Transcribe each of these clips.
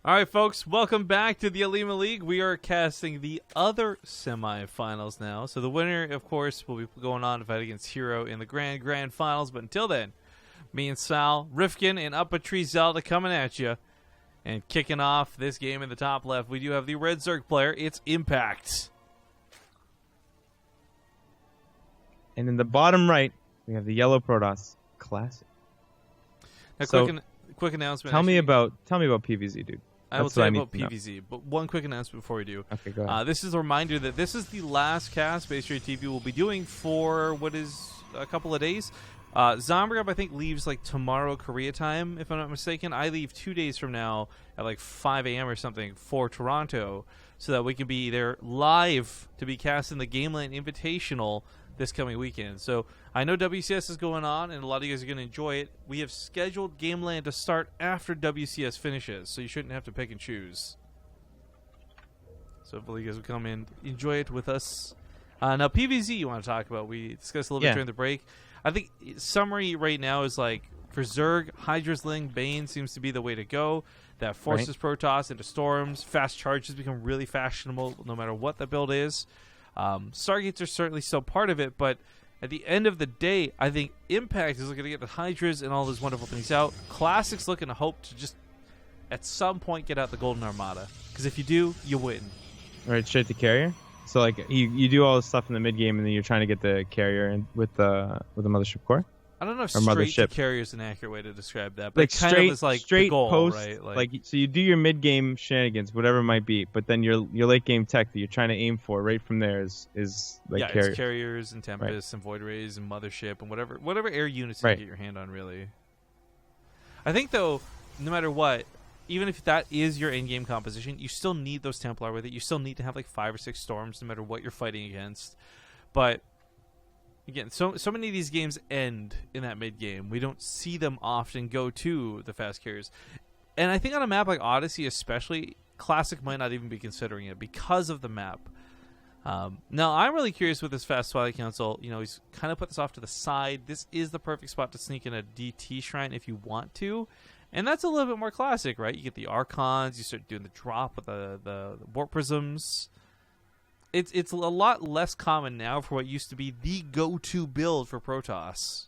All right, folks, welcome back to the Olimoleague. We are casting the other semifinals now. So the winner, of course, will be going on to fight against Hero in the grand finals. But until then, me and Sal, Rifkin, and Up a Tree Zelda coming at you. And kicking off this game in the top left, we do have the Red Zerg player. It's Impact. And in the bottom right, we have the Yellow Protoss Classic. Now, So, quick announcement. Tell me about PvZ, dude. I will That's tell what you I about need to know. PvZ, but one quick announcement before we do. Okay, go ahead. This is a reminder that this is the last cast BaseTradeTV will be doing for what is a couple of days. Zombrab, I think, leaves like tomorrow Korea time, if I'm not mistaken. I leave 2 days from now at like 5 a.m. or something for Toronto so that we can be there live to be casting the Gameland Invitational this coming weekend. So I know WCS is going on, and a lot of you guys are going to enjoy it. We have scheduled Gameland to start after WCS finishes, so you shouldn't have to pick and choose. So hopefully you guys will come in, enjoy it with us. Now, PvZ you want to talk about. We discussed a little bit during the break. I think summary right now is like, for Zerg, Hydra's Ling, Bane seems to be the way to go. That forces Protoss into storms. Fast charges become really fashionable no matter what the build is. Stargates are certainly still part of it, but at the end of the day, I think Impact is looking to get the Hydras and all those wonderful things out. Classic's looking to hope to just, at some point, get out the Golden Armada. Because if you do, you win. Right, straight to carrier. So like you do all this stuff in the mid game, and then you're trying to get the carrier in with the mothership core. I don't know if Or straight mothership. to carrier is an accurate way to describe that, but Like it kind straight, of is like straight the goal, post, right? like so you do your mid game shenanigans, whatever it might be, but then your late game tech that you're trying to aim for right from there is like yeah, carrier. it's carriers and Tempests and Void Rays and Mothership and whatever air units you can get your hand on, really. I think, though, no matter what, even if that is your in-game composition, you still need those Templar with it. You still need to have like 5 or 6 storms no matter what you're fighting against. But again, so many of these games end in that mid-game. We don't see them often go to the fast carriers. And I think on a map like Odyssey especially, Classic might not even be considering it because of the map. Now, I'm really curious with this Fast Twilight Council. You know, he's kind of put this off to the side. This is the perfect spot to sneak in a DT Shrine if you want to. And that's a little bit more classic, right? You get the Archons, you start doing the drop with the Warp Prisms. It's a lot less common now for what used to be the go-to build for Protoss.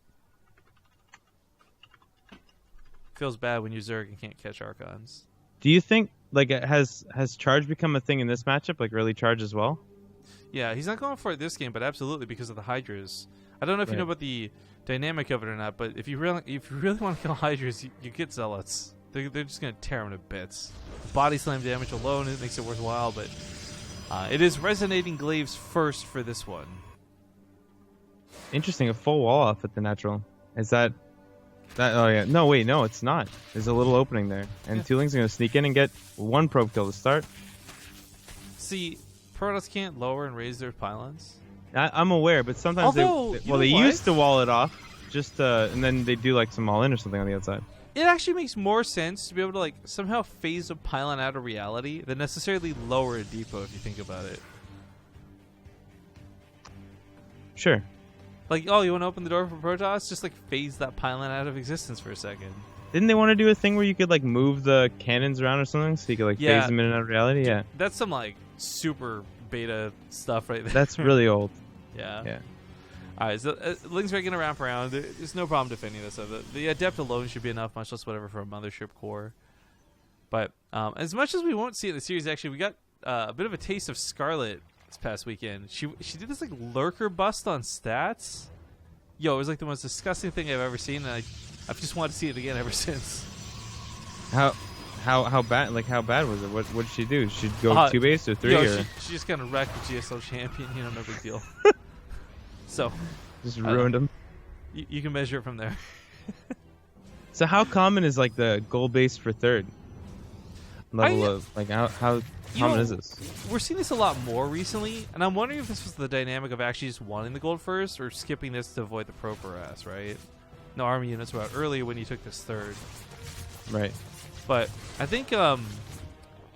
Feels bad when you're Zerg and can't catch Archons. Do you think like has charge become a thing in this matchup, like early charge as well? Yeah, he's not going for it this game, but absolutely because of the Hydras. I don't know if you know about the dynamic of it or not, but if you really want to kill Hydras, you get Zealots. They're just going to tear them to bits. Body slam damage alone, it makes it worthwhile, but it is Resonating Glaives first for this one. Interesting, a full wall off at the natural. Is that? Oh yeah. No, wait, no, it's not. There's a little opening there, and Tooling's going to sneak in and get one probe kill to start. See, Protoss can't lower and raise their pylons. I'm aware, but sometimes they used to wall it off, just and then they do like some all in or something on the outside. It actually makes more sense to be able to like somehow phase a pylon out of reality than necessarily lower a depot if you think about it. Sure. Like, oh, you want to open the door for Protoss? Just like phase that pylon out of existence for a second. Didn't they want to do a thing where you could like move the cannons around or something so you could like phase them in and out of reality? Yeah. That's some like super beta stuff right there. That's really old. Yeah. Yeah. All right, so Ling's making a ramp around. There's no problem defending this. The Adept alone should be enough, much less whatever for a Mothership core. But as much as we won't see it in the series, actually, we got a bit of a taste of Scarlet this past weekend. She did this like lurker bust on stats. Yo, it was like the most disgusting thing I've ever seen, and I've just wanted to see it again ever since. How bad? Like how bad was it? What did she do? She'd go 2 base or 3? Yo, or? She just kind of wrecked the GSL champion. You know, no big deal. So just ruined him. You can measure it from there. So how common is like the goal base for third level of like how common is this? We're seeing this a lot more recently, and I'm wondering if this was the dynamic of actually just wanting the gold first or skipping this to avoid the pro harass, right? No army units were out earlier when you took this third. Right. But I think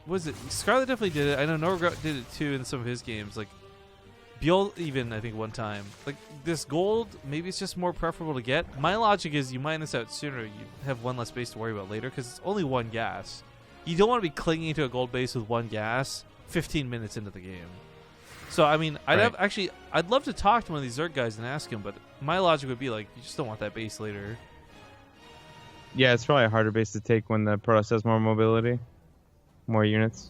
was it Scarlet definitely did it. I know Norgrat did it too in some of his games. Like Bjol even, I think, one time. Like, this gold, maybe it's just more preferable to get. My logic is you mine this out sooner, you have one less base to worry about later, because it's only one gas. you don't want to be clinging to a gold base with one gas 15 minutes into the game. So I mean, I'd love to talk to one of these Zerg guys and ask him, but my logic would be like, you just don't want that base later. Yeah, it's probably a harder base to take when the Protoss has more mobility, more units.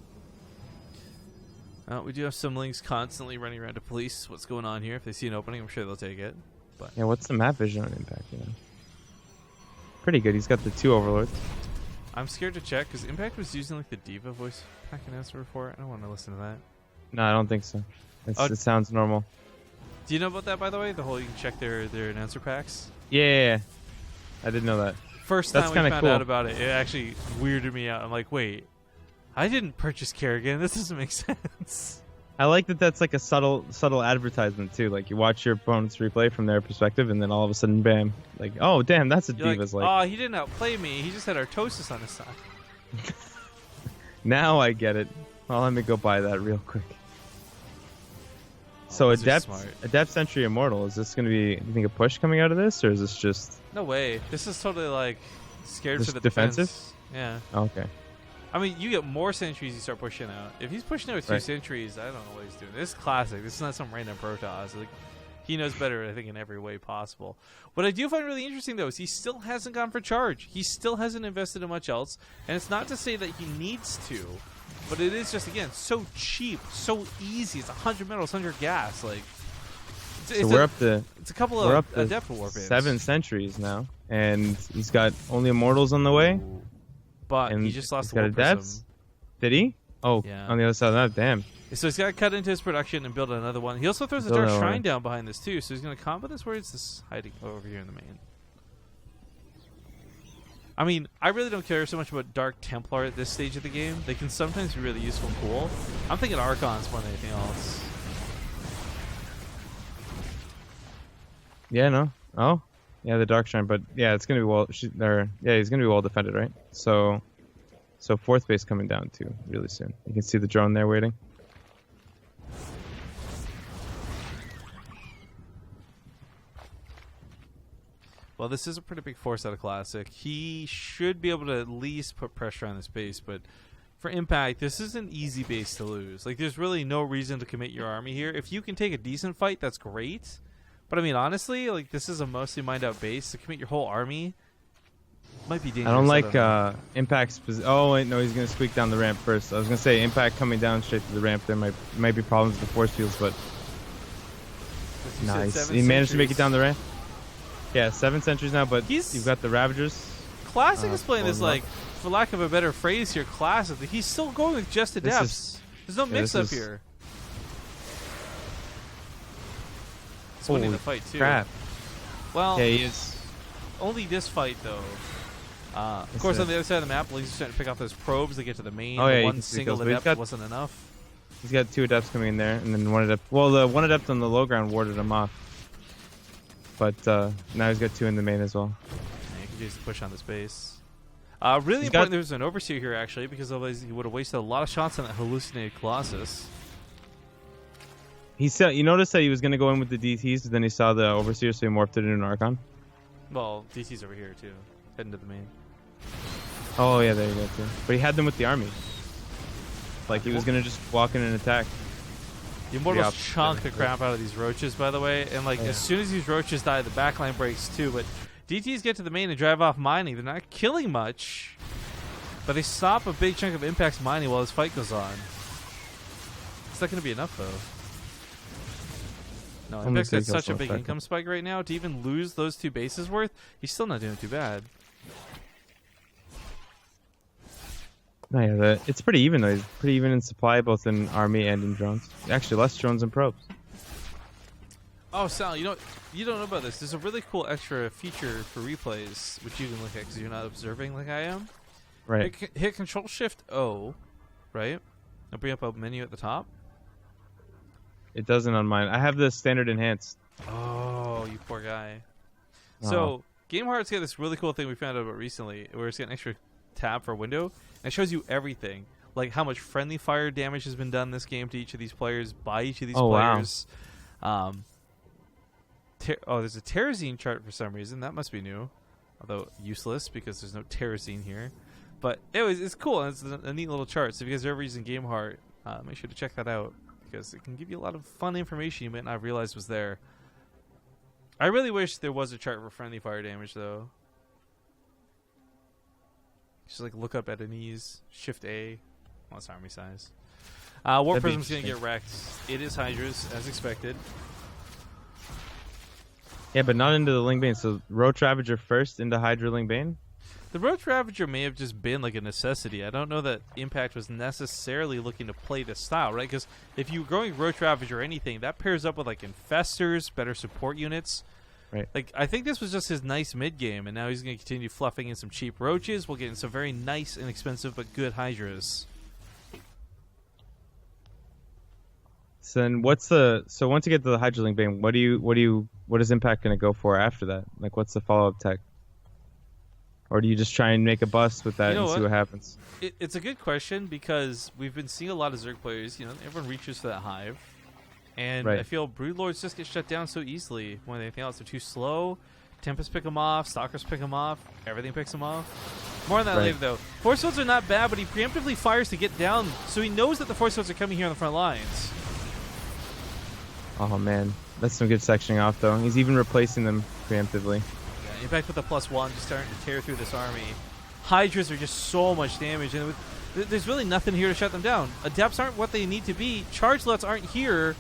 We do have some links constantly running around to police what's going on here. If they see an opening, I'm sure they'll take it. But yeah, what's the map vision on Impact? You know? Pretty good. He's got the 2 overlords. I'm scared to check because Impact was using like the Diva voice pack announcer before. I don't want to listen to that. No, I don't think so. It sounds normal. Do you know about that, by the way? The whole you can check their announcer packs? Yeah. I didn't know that. First time we found out about it, it actually weirded me out. I'm like, wait, I didn't purchase Kerrigan. This doesn't make sense. I like that that's like a subtle advertisement, too. Like, you watch your opponent's replay from their perspective, and then all of a sudden, bam. Like, oh, damn, that's what Diva's like. Oh, he didn't outplay me. He just had Artosis on his side. Now I get it. Well, let me go buy that real quick. So Adept Sentry Immortal, is this going to be, you think, a push coming out of this, or is this just... No way. This is totally, like, scared for the defensive? defense. Yeah. Oh, okay. I mean, you get more sentries you start pushing out. If he's pushing out with 2 sentries, I don't know what he's doing. This is classic. This is not some random Protoss. Like, he knows better, I think, in every way possible. What I do find really interesting, though, is he still hasn't gone for charge. He still hasn't invested in much else. And it's not to say that he needs to, but it is just, again, so cheap, so easy. It's 100 metals, 100 gas. Like, it's a couple of Adept Warbands. 7 sentries now, and he's got only Immortals on the way. But he just lost the War Prism. Did he? Oh, yeah. On the other side of that, damn. So he's got to cut into his production and build another one. He also throws a Dark Shrine down behind this, too. So he's going to combo this. Where is this hiding? Oh, over here in the main. I mean, I really don't care so much about Dark Templar at this stage of the game. They can sometimes be really useful and cool. I'm thinking Archons more than anything else. Yeah, no. Oh, yeah, the Dark Shrine. But yeah, it's going to be well. He's going to be well defended, right? So 4th base coming down too really soon. You can see the drone there waiting. Well, this is a pretty big force out of Classic. He should be able to at least put pressure on this base, but for Impact, this is an easy base to lose. Like, there's really no reason to commit your army here. If you can take a decent fight, that's great. But I mean, honestly, like, this is a mostly mined-out base. To commit your whole army might be dangerous. I don't like Impact's position. Oh, wait, no, he's going to squeak down the ramp first. I was going to say, Impact coming down straight to the ramp, there might be problems with the force fields, but nice. He managed to make it down the ramp. Yeah, 7 sentries now, but you've got the Ravagers. Classic is playing this, like, for lack of a better phrase here, Classic. He's still going with just Adepts. There's no mix-up here. He's winning the fight, too. Crap. Well, yeah, he is. Only this fight, though. Of course, on the other side of the map, Lee's starting to pick off those probes to get to the main. Oh, yeah, one single Adept wasn't enough. He's got 2 Adepts coming in there, and then 1 Adept. Well, the 1 Adept on the low ground warded him off. But now he's got 2 in the main as well. Yeah, he can use the push on this base. Really important there's an Overseer here, actually, because otherwise he would have wasted a lot of shots on that hallucinated Colossus. You noticed that he was going to go in with the DTs, but then he saw the Overseer, so he morphed it into an Archon? Well, DT's over here, too. Heading to the main. Oh, yeah, there you go, too. But he had them with the army. Like, he was going to just walk in and attack. The Immortals chunk the crap out of these Roaches, by the way. And, like, as soon as these Roaches die, the backline breaks, too. But DTs get to the main and drive off mining. They're not killing much, but they stop a big chunk of Impact's mining while this fight goes on. It's not going to be enough, though. No, Impact's got such a big income spike right now. To even lose those 2 bases worth, he's still not doing too bad. No, yeah, it's pretty even, though. He's pretty even in supply, both in army and in drones. Actually, less drones and probes. Oh, Sal, you don't know about this. There's a really cool extra feature for replays, which you can look at because you're not observing like I am. Right. Hit Control-Shift-O, right? And bring up a menu at the top. It doesn't on mine. I have the standard enhanced. Oh, you poor guy. So, GameHeart's got this really cool thing we found out about recently, where it's got an extra tab for a window, and it shows you everything, like how much friendly fire damage has been done this game to each of these players by each of these players. Wow. There's a Terrazine chart for some reason. That must be new, although useless because there's no Terrazine here. But it's cool. And it's a neat little chart. So if you guys are ever using GameHeart, make sure to check that out because it can give you a lot of fun information you might not have realized was there. I really wish there was a chart for friendly fire damage though. Just like look up at an ease, Shift A. Well, it's army size. Warp Prism's gonna get wrecked. It is Hydras as expected. Yeah, but not into the Ling Bane. So Roach Ravager first into Hydra Ling Bane. The Roach Ravager may have just been like a necessity. I don't know that Impact was necessarily looking to play this style, right? Because if you're going Roach Ravager or anything, that pairs up with like Infestors, better support units. Right. Like I think this was just his nice mid game, and now he's going to continue fluffing in some cheap Roaches. We'll get in some very nice, inexpensive but good Hydras. So then, once you get to the Hydra Ling Bane, what is Impact going to go for after that? Like, what's the follow up tech? Or do you just try and make a bust with that and see what happens? It's a good question because we've been seeing a lot of Zerg players. Everyone reaches for that Hive. And I feel Broodlords just get shut down so easily more than anything else. They're too slow. Tempest pick them off. Stalkers pick them off. Everything picks them off. More on that later, though. Force Fields are not bad, but he preemptively fires to get down, so he knows that the Force Fields are coming here on the front lines. Oh, man. That's some good sectioning off, though. He's even replacing them preemptively. Yeah, Impact with the +1 just starting to tear through this army. Hydras are just so much damage, and there's really nothing here to shut them down. Adepts aren't what they need to be. Charge Lots aren't here.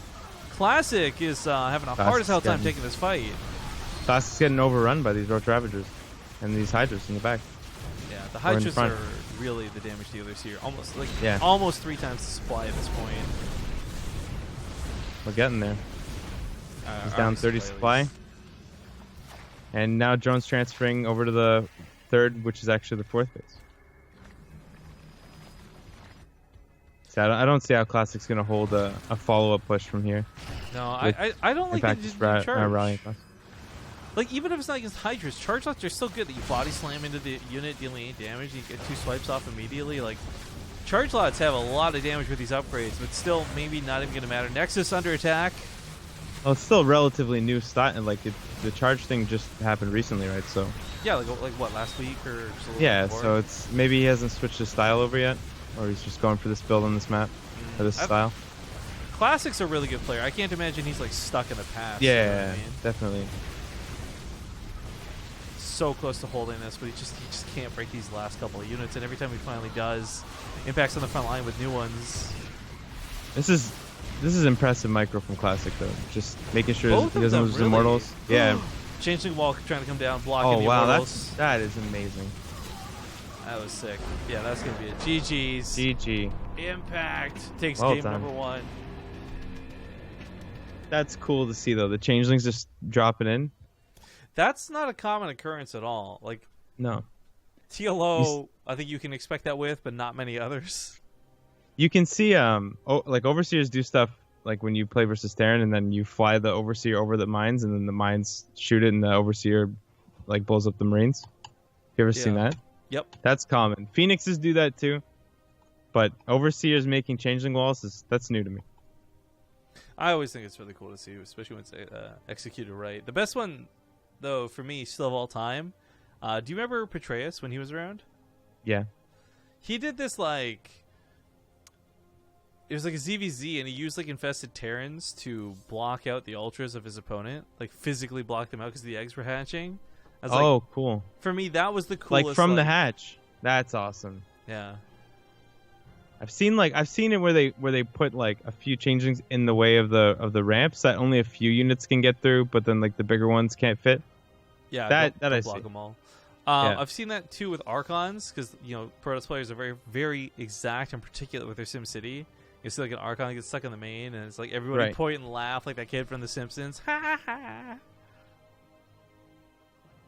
Classic is having a hard as hell time taking this fight. Classic's getting overrun by these Roach Ravagers and these Hydras in the back. Yeah, the Hydras are really the damage dealers here. Almost 3 times the supply at this point. We're getting there. He's down 30 supply. And now drone's transferring over to the 3rd, which is actually the 4th base. So I don't see how Classic's going to hold a follow-up push from here. No, I don't like it just rallying. Like, even if it's not against Hydras, Charge Lots are still good that you body slam into the unit, dealing 8 damage, you get 2 swipes off immediately. Like, Charge Lots have a lot of damage with these upgrades, but still maybe not even going to matter. Nexus under attack. Well, it's still relatively new style, and like the charge thing just happened recently, right? So yeah, like what, last week or just a little bit before? So it's maybe he hasn't switched his style over yet, or he's just going for this build on this map or this style. Classic's a really good player. I can't imagine he's like stuck in the past. Yeah, you know what I mean? Definitely. So close to holding this, but he just can't break these last couple of units, and every time he finally does, Impact's on the front line with new ones. This is impressive micro from Classic, though. Just making sure he doesn't lose his Immortals. Yeah. Changeling Wall trying to come down, blocking the Immortals. That is amazing. That was sick. Yeah, that's going to be it. GG's. GG. Impact takes game number 1. That's cool to see, though. The Changelings just dropping in. That's not a common occurrence at all. Like, no. TLO, I think you can expect that with, but not many others. You can see, like Overseers do stuff like when you play versus Terran, and then you fly the Overseer over the mines, and then the mines shoot it, and the Overseer like blows up the Marines. You ever seen that? Yep. That's common. Phoenixes do that too, but Overseers making Changeling Walls that's new to me. I always think it's really cool to see, especially when it's executed right. The best one, though, for me, still of all time. Do you remember Petraeus when he was around? Yeah. He did this like. It was like a ZVZ, and he used like infested Terrans to block out the ultras of his opponent, like physically block them out because the eggs were hatching. I was like, cool! For me, that was the coolest. Like from the hatch. That's awesome. Yeah, I've seen it where they put like a few changelings in the way of the ramps that only a few units can get through, but then like the bigger ones can't fit. Yeah, that I block see. them all. I've seen that too with Archons because Protoss players are very very exact and particular with their SimCity. You see like an Archon gets stuck in the main, and it's like everybody point and laugh like that kid from The Simpsons. Ha ha ha!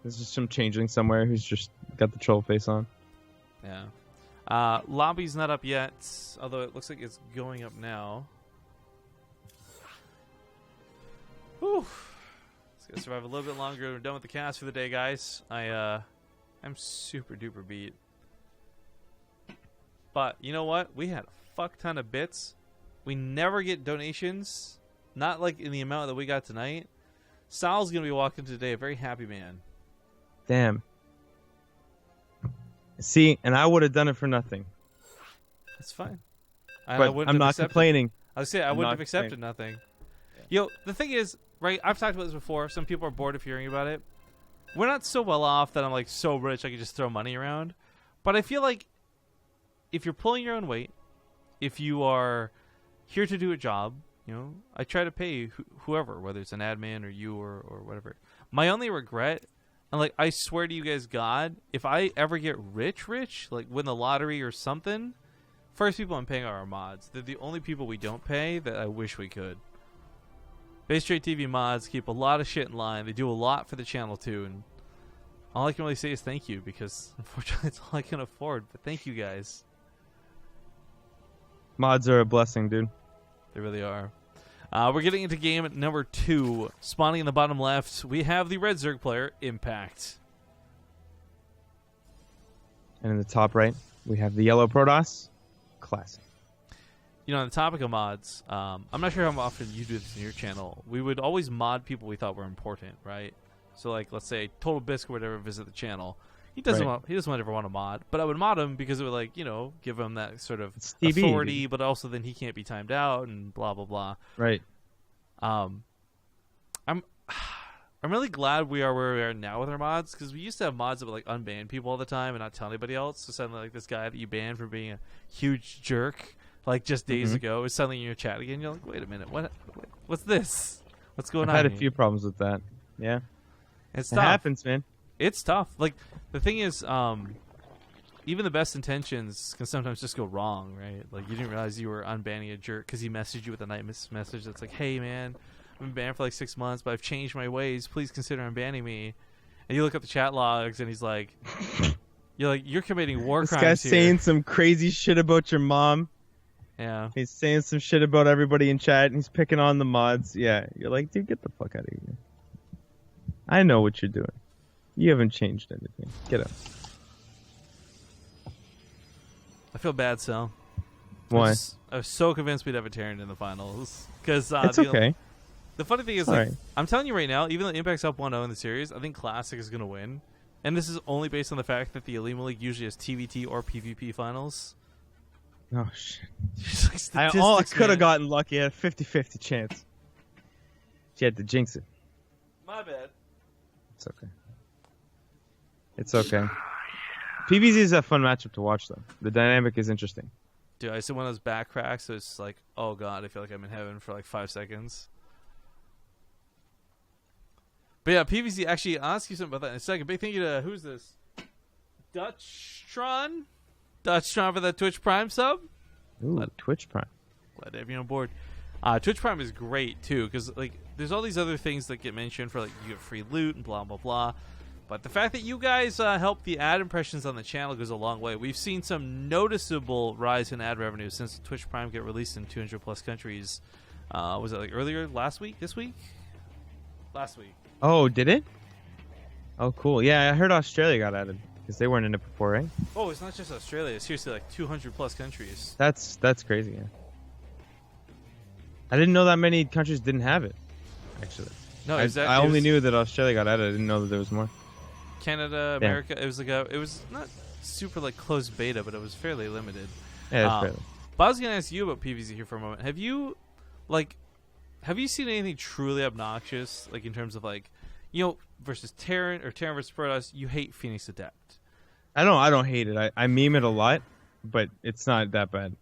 There's just some changeling somewhere who's just got the troll face on. Yeah. Lobby's not up yet, although it looks like it's going up now. Whew. It's gonna survive a little bit longer. We're done with the cast for the day, guys. I'm super duper beat. But you know what? We had a fuck ton of bits. We never get donations, not like in the amount that we got tonight. Sal's gonna be walking today a very happy man. Damn. See, and I would have done it for nothing. That's fine. But I'm not complaining. I was saying I wouldn't have accepted nothing. Yo, the thing is, right? I've talked about this before. Some people are bored of hearing about it. We're not so well off that I'm like so rich I can just throw money around. But I feel like if you're pulling your own weight, if you are here to do a job, you know, I try to pay whoever, whether it's an admin or you or whatever. My only regret, and like I swear to you guys, God, if I ever get rich, like win the lottery or something, first people I'm paying are our mods. They're the only people we don't pay that I wish we could. BaseTradeTV mods keep a lot of shit in line. They do a lot for the channel too, and all I can really say is thank you, because unfortunately it's all I can afford. But thank you guys. Mods are a blessing, dude. They really are. We're getting into game number 2. Spawning in the bottom left, we have the red Zerg player, Impact. And in the top right, we have the yellow Protoss, Classic. You know, on the topic of mods, I'm not sure how often you do this in your channel. We would always mod people we thought were important, right? So, like, let's say Total Bisc or whatever visit the channel. He doesn't ever want to mod, but I would mod him because it would, like, you know, give him that sort of authority, but also then he can't be timed out and blah blah blah. Right. I'm really glad we are where we are now with our mods, because we used to have mods that would like unban people all the time and not tell anybody else. So suddenly, like, this guy that you banned for being a huge jerk, like just days ago, is suddenly in your chat again. You're like, wait a minute, what's this? What's going on? I've had here? a few problems with that. Yeah. It happens, man. It's tough. Like, the thing is, even the best intentions can sometimes just go wrong, right? Like, you didn't realize you were unbanning a jerk because he messaged you with a nice message that's like, hey, man, I've been banned for like 6 months, but I've changed my ways. Please consider unbanning me. And you look at the chat logs, and he's like, you're committing war crimes here. This guy's saying some crazy shit about your mom. Yeah. He's saying some shit about everybody in chat, and he's picking on the mods. Yeah. You're like, dude, get the fuck out of here. I know what you're doing. You haven't changed anything. Get up. I feel bad, Sal. Why? I was so convinced we'd have a Terran in the finals. Cause, it's okay. The funny thing is, like, I'm telling you right now, even though Impact's up 1-0 in the series, I think Classic is going to win. And this is only based on the fact that the Olimoleague usually has TVT or PvP finals. Oh, shit. Like, I could have gotten lucky. I had a 50-50 chance. She had to jinx it. My bad. It's okay. It's okay. PvZ is a fun matchup to watch, though. The dynamic is interesting. Dude, I see one of those back cracks, so it's like, oh god, I feel like I'm in heaven for like 5 seconds. But yeah, PvZ, actually, I'll ask you something about that in a second. Big thank you to, who's this? Dutchtron for the Twitch Prime sub? Ooh, Twitch Prime. Glad to have you on board. Twitch Prime is great, too, because like, there's all these other things that get mentioned for, like, you get free loot and blah, blah, blah. But the fact that you guys help the ad impressions on the channel goes a long way. We've seen some noticeable rise in ad revenue since Twitch Prime get released in 200+ countries. Was it like earlier last week? This week? Last week. Oh, did it? Oh, cool. Yeah, I heard Australia got added because they weren't in it before, right? Oh, it's not just Australia. It's seriously like 200+ countries. That's crazy. Yeah. I didn't know that many countries didn't have it. Actually, no, I only knew that Australia got added. I didn't know that there was more. Canada, America. Yeah. It was not super like closed beta, but it was fairly limited. Yeah, it's fairly. But I was gonna ask you about PvZ here for a moment. Have you seen anything truly obnoxious, like in terms of like, you know, versus Terran or Terran versus Protoss? You hate Phoenix Adept. I don't hate it. I meme it a lot, but it's not that bad.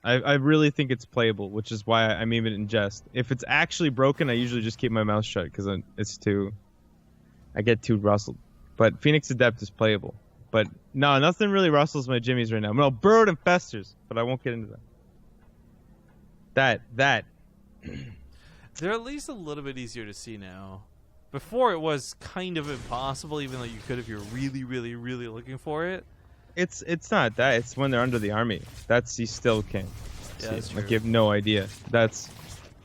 I really think it's playable, which is why I meme it in jest. If it's actually broken, I usually just keep my mouth shut because I get too rustled. But Phoenix Adept is playable. But no, nothing really rustles my jimmies right now. No, Burrowed and Festers, but I won't get into that. That. They're at least a little bit easier to see now. Before it was kind of impossible, even though you could if you're really, really, really looking for it. It's not that. It's when they're under the army. You still can't. Yeah, that's true. Like, you have no idea. But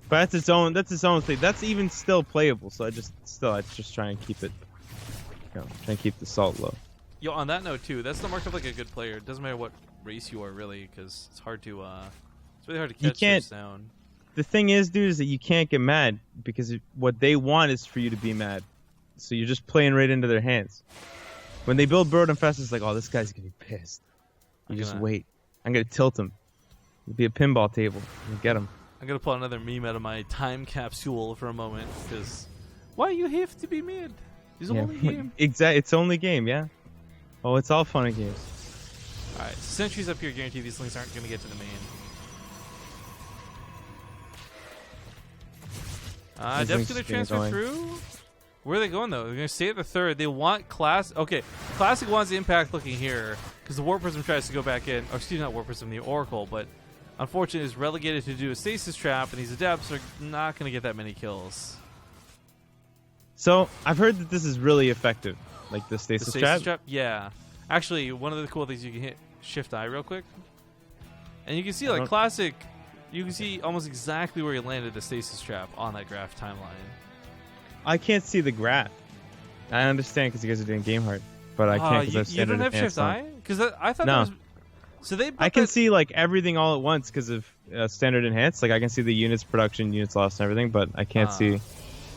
that's its own thing. That's even still playable. So I just try and keep it. Try and keep the salt low. Yo, on that note too, that's the mark of like a good player. It doesn't matter what race you are, really, because it's hard to it's really hard to catch those down. The thing is, dude, is that you can't get mad because what they want is for you to be mad. So you're just playing right into their hands. When they build Burrowed Infested, it's like, oh, this guy's gonna be pissed. You just wait. I'm gonna tilt him. It'll be a pinball table. And get him. I'm gonna pull another meme out of my time capsule for a moment, because why you have to be mid? It's only game. Exactly. It's only game. Yeah. Oh, it's all fun and games. All right. So sentries up here guarantee these things aren't gonna get to the main. Dev's gonna transfer through. Where are they going though? They're gonna stay at the third. They want class. Okay, classic wants the impact looking here because the Warp Prism tries to go back in. Or excuse me, not Warp Prism, the Oracle. But unfortunately, is relegated to do a stasis trap, and these adepts are not gonna get that many kills. So I've heard that this is really effective, like the stasis trap. Yeah, actually, one of the cool things you can hit Shift I real quick, and you can see like classic. You can see almost exactly where he landed the stasis trap on that graph timeline. I can't see the graph. I understand because you guys are doing Game Heart, but I can't because I've standard You don't have Shift I? Because I thought that was... So I can see like everything all at once because of standard enhanced. Like I can see the units production, units lost, and everything, but I can't see.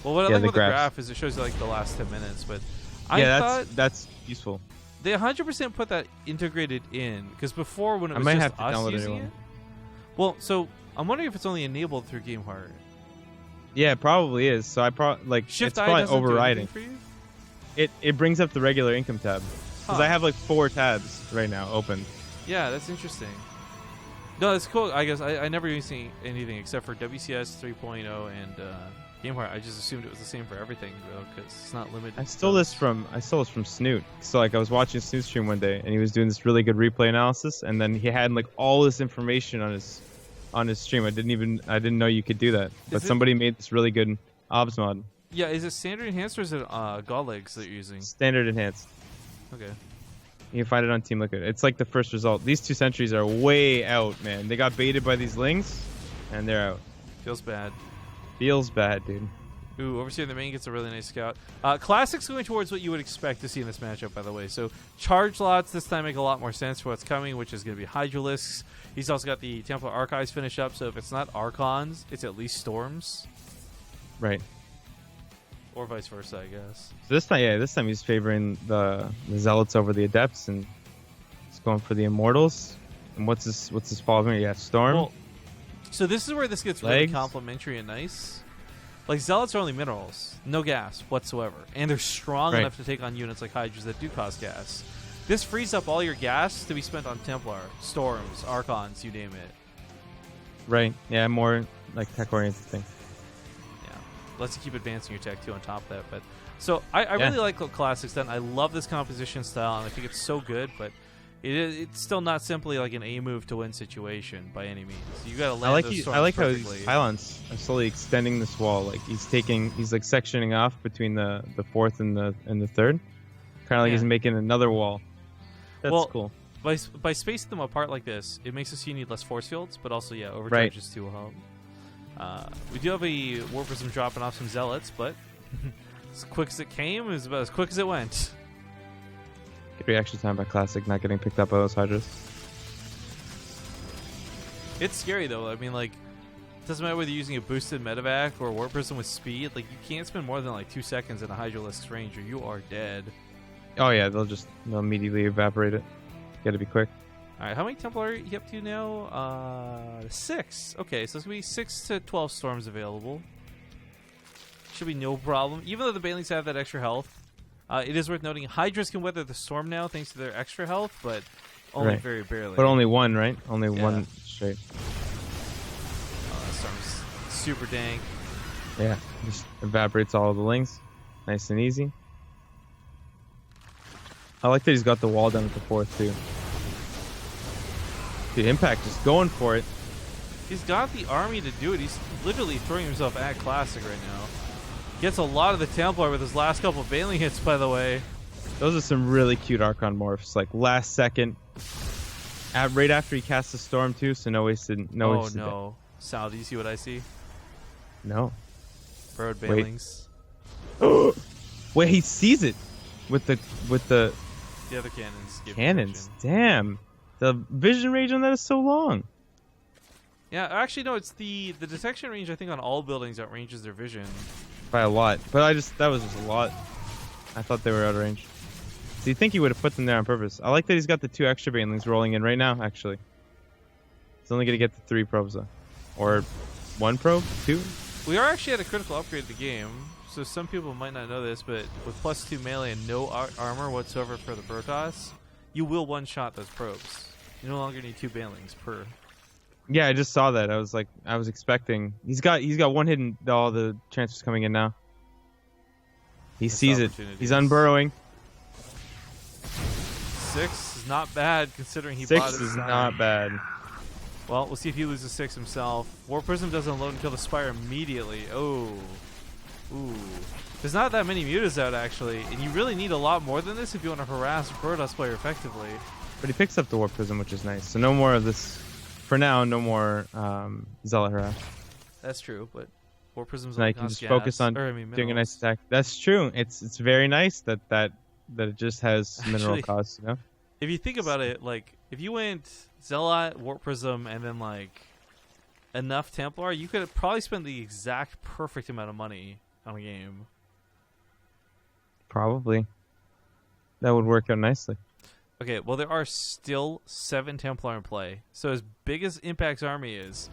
Well, what I like about the graph is it shows you like the last 10 minutes. But I thought that's useful. They 100% put that integrated in because before when it was I might just have to us download using it. Well, so I'm wondering if it's only enabled through Game Heart. Yeah, it probably is. So I Shift it's I probably doesn't overriding. do anything for you? It brings up the regular income tab because I have like 4 tabs right now open. Yeah, that's interesting. No, that's cool. I guess I never used anything except for WCS 3.0 and Game Heart. I just assumed it was the same for everything though, because it's not limited. I stole this from Snoot. So like I was watching Snoot stream one day and he was doing this really good replay analysis, and then he had like all this information on his stream. I didn't know you could do that, but somebody made this really good obs mod. Yeah, is it standard enhanced or is it God legs that you're using? Standard enhanced. Okay. You can find it on Team Liquid. It's like the first result. These 2 sentries are way out, man. They got baited by these lings, and they're out. Feels bad. Feels bad, dude. Ooh, Overseer in the main gets a really nice scout. Classic's going towards what you would expect to see in this matchup, by the way. So charge lots this time make a lot more sense for what's coming, which is going to be Hydralisks. He's also got the Templar Archives finish up, so if it's not Archons, it's at least Storms. Right. Or vice versa, I guess. So this time he's favoring the Zealots over the Adepts, and he's going for the Immortals. And what's his following? Yeah, Storm. Well, so this is where this gets really complimentary and nice. Like, Zealots are only minerals, no gas whatsoever, and they're strong enough to take on units like Hydras that do cost gas. This frees up all your gas to be spent on Templar, Storms, Archons, you name it. Right. Yeah, more like tech-oriented thing. Yeah. Lets you keep advancing your tech, too, on top of that. But so I really like what Classic's done. I love this composition style, and I think it's so good, but it's still not simply like an A move to win situation by any means. You got to land those storms I like perfectly. how his pylons are slowly extending this wall. Like he's like sectioning off between the 4th and the 3rd. Kind of like he's making another wall. That's cool. By spacing them apart like this, it makes it so you need less force fields, but also overcharges too will help. We do have a Warp Prism dropping off some Zealots, but as quick as it came is about as quick as it went. Good reaction time by Classic not getting picked up by those Hydras. It's scary though. I mean, like, it doesn't matter whether you're using a boosted medevac or a Warp Prism with speed. Like, you can't spend more than like 2 seconds in a Hydralisk's range, or you are dead. Oh yeah, they'll immediately evaporate it. Gotta be quick. All right, how many Templar are you up to now? 6. Okay, so it's gonna be 6 to 12 storms available. Should be no problem. Even though the Banelings have that extra health, it is worth noting Hydras can weather the storm now thanks to their extra health, but only very barely. But only one, right? Only one straight. That storm's super dank. Yeah, just evaporates all of the lings. Nice and easy. I like that he's got the wall down at the 4th too. The Impact is going for it. He's got the army to do it. He's literally throwing himself at Classic right now. Gets a lot of the Templar with his last couple of Baneling hits, by the way. Those are some really cute Archon morphs. Like last second, right after he casts the Storm too, so no wasted. Oh no, Sal, do you see what I see? No. Burrowed Banelings. Wait, he sees it with the other cannons. Cannons, damn. The vision range on that is so long. Yeah, actually, no. It's the detection range. I think on all buildings outranges their vision by a lot. But that was just a lot. I thought they were out of range. So you think he would have put them there on purpose? I like that he's got the 2 extra banelings rolling in right now. Actually, he's only gonna get the 3 probes though, or 1 probe, 2. We are actually at a critical upgrade of the game, so some people might not know this, but with +2 melee and no armor whatsoever for the Protoss, you will one-shot those probes. You no longer need 2 banelings per. Yeah, I just saw that. I was expecting. He's got 1 hidden. All the transfers coming in now. He sees it. He's unburrowing. 6 is not bad considering he 6 bought it. is not bad. Well, we'll see if he loses 6 himself. War Prism doesn't load until the Spire immediately. Oh. Ooh. There's not that many mutas out, actually, and you really need a lot more than this if you want to harass a Protoss player effectively. But he picks up the Warp Prism, which is nice. So no more of this. For now, no more Zealot harass. That's true, but War Prism's now only you can cost just focus on doing a minerals. nice attack. That's true. It's very nice that it just has mineral Actually, costs, you know? If you think about it, like, if you went Zealot, Warp Prism, and then, like, enough Templar, you could probably spend the exact perfect amount of money on a game. Probably. That would work out nicely. Okay, well, there are still 7 Templar in play. So as big as Impact's army is,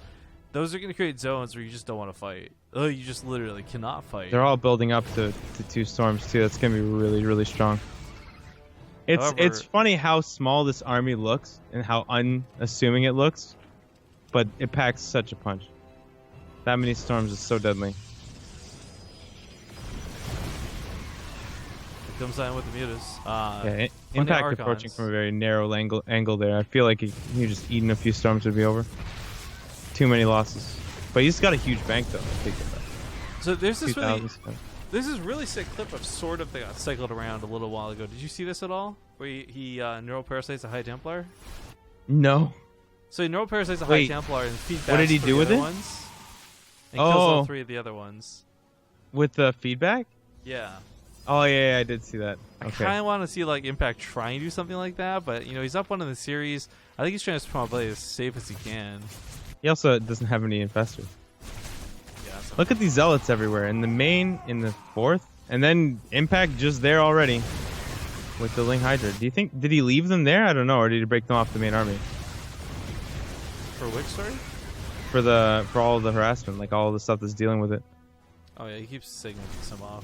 those are going to create zones where you just don't want to fight. Oh, you just literally cannot fight. They're all building up to 2 storms, too. That's going to be really, really strong. It's funny how small this army looks and how unassuming it looks, but it packs such a punch. That many storms is so deadly. It comes down with the mutas. Yeah, Impact approaching from a very narrow angle there. I feel like he just eating a few storms would be over. Too many losses. But he's got a huge bank, though. So there's this is really sick clip of sort of that got cycled around a little while ago. Did you see this at all? Where he neural parasites a High Templar? No. So he neural parasites a High Templar and feedbacks. What did he do with it? Ones, and kills all 3 of the other ones. With the feedback? Yeah. Oh yeah, I did see that. I kind of want to see like Impact try and do something like that, but you know he's up 1 in the series. I think he's trying to play as safe as he can. He also doesn't have any infestors. Look at these zealots everywhere. In the main, in the 4th, and then Impact just there already with the Ling Hydra. Do you think, did he leave them there? I don't know, or did he break them off the main army? For which story? For all of the harassment, like all the stuff that's dealing with it. Oh yeah, he keeps signaling some off.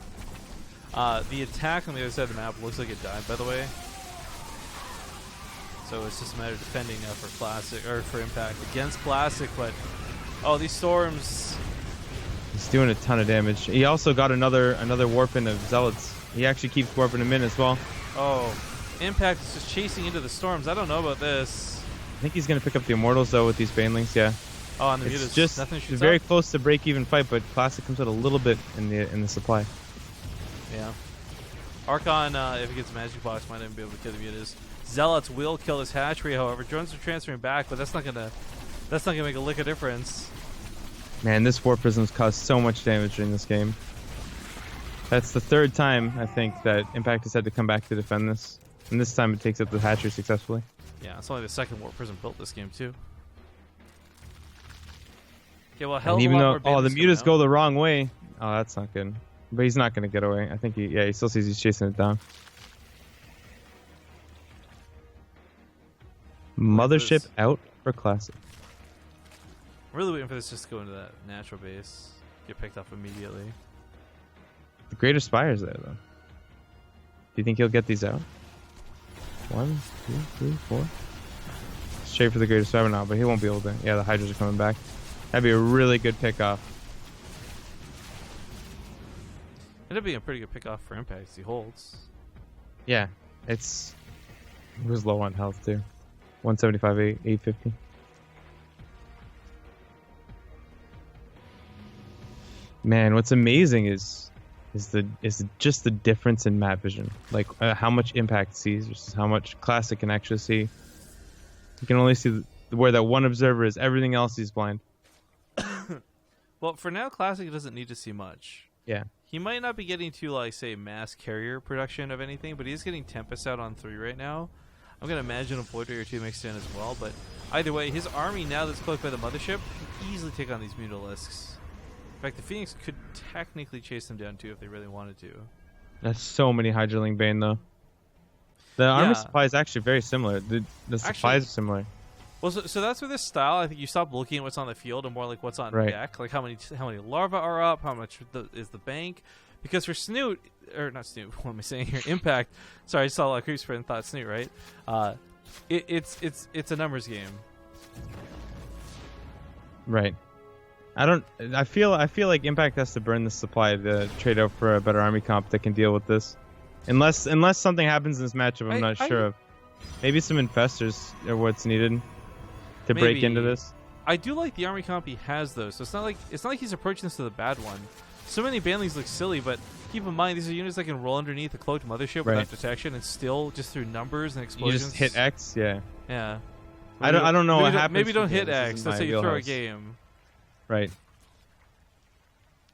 The attack on the other side of the map looks like it died, by the way. So it's just a matter of defending now for Classic, or for Impact against Classic, but oh, these storms. He's doing a ton of damage. He also got another warping of zealots. He actually keeps warping them in as well. Oh, Impact is just chasing into the storms. I don't know about this. I think he's gonna pick up the Immortals though with these banelings. Yeah. Oh, and the it's mutas. Just nothing shoots very up? close to break-even fight, but Classic comes out a little bit in the supply. Yeah. Archon, if he gets Magic Box, might even be able to kill the mutas. Zealots will kill this hatchery, however. Drones are transferring back, but that's not gonna make a lick of difference. Man, this Warp Prism's caused so much damage in this game. That's the 3rd time, I think, that Impact has had to come back to defend this. And this time it takes up the hatchery successfully. Yeah, it's only the 2nd Warp Prism built this game, too. Okay, well, and even though, the mutas go the wrong way. Oh, that's not good. But he's not going to get away. I think he still sees he's chasing it down. Mothership out for Classic. I'm really waiting for this just to go into that natural base. Get picked off immediately. The Greater Spire's there, though. Do you think he'll get these out? 1, 2, 3, 4. Straight for the Greater Spire now, but he won't be able to. Yeah, the Hydras are coming back. That'd be a really good pickoff. It'd be a pretty good pickoff for Impact as he holds. Yeah, he was low on health, too. 175, 850. Man, what's amazing is just the difference in map vision. Like how much Impact sees versus how much Classic can actually see. You can only see where that one observer is. Everything else is blind. Well, for now, Classic doesn't need to see much. Yeah. He might not be getting to, like, say, mass carrier production of anything, but he's getting Tempest out on 3 right now. I'm going to imagine a Void Ray or 2 mixed in as well, but either way, his army, now that's cloaked by the Mothership, can easily take on these Mutalisks. In fact, the Phoenix could technically chase them down, too, if they really wanted to. That's so many Hydraling Bane, though. The army Yeah. supply is actually very similar. The supplies are similar. Well, so that's where this style. I think you stop looking at what's on the field and more like what's on deck, like how many larvae are up, how much is the bank. Because for Snoot, or not Snoot, what am I saying here? Impact. Sorry, I saw a lot of creep spread and thought Snoot, right? It's a numbers game. Right. I feel like Impact has to burn the supply to trade out for a better army comp that can deal with this. Unless something happens in this matchup, I'm not sure of. Maybe some infestors are what's needed to break into this. I do like the army comp he has though, so it's not like he's approaching this with a bad one. So many banlings look silly, but keep in mind these are units that can roll underneath a cloaked mothership without detection and still just through numbers and explosions. You just hit X, yeah. Yeah. I don't know what happens. Maybe don't hit X. That's how you throw a game. Right.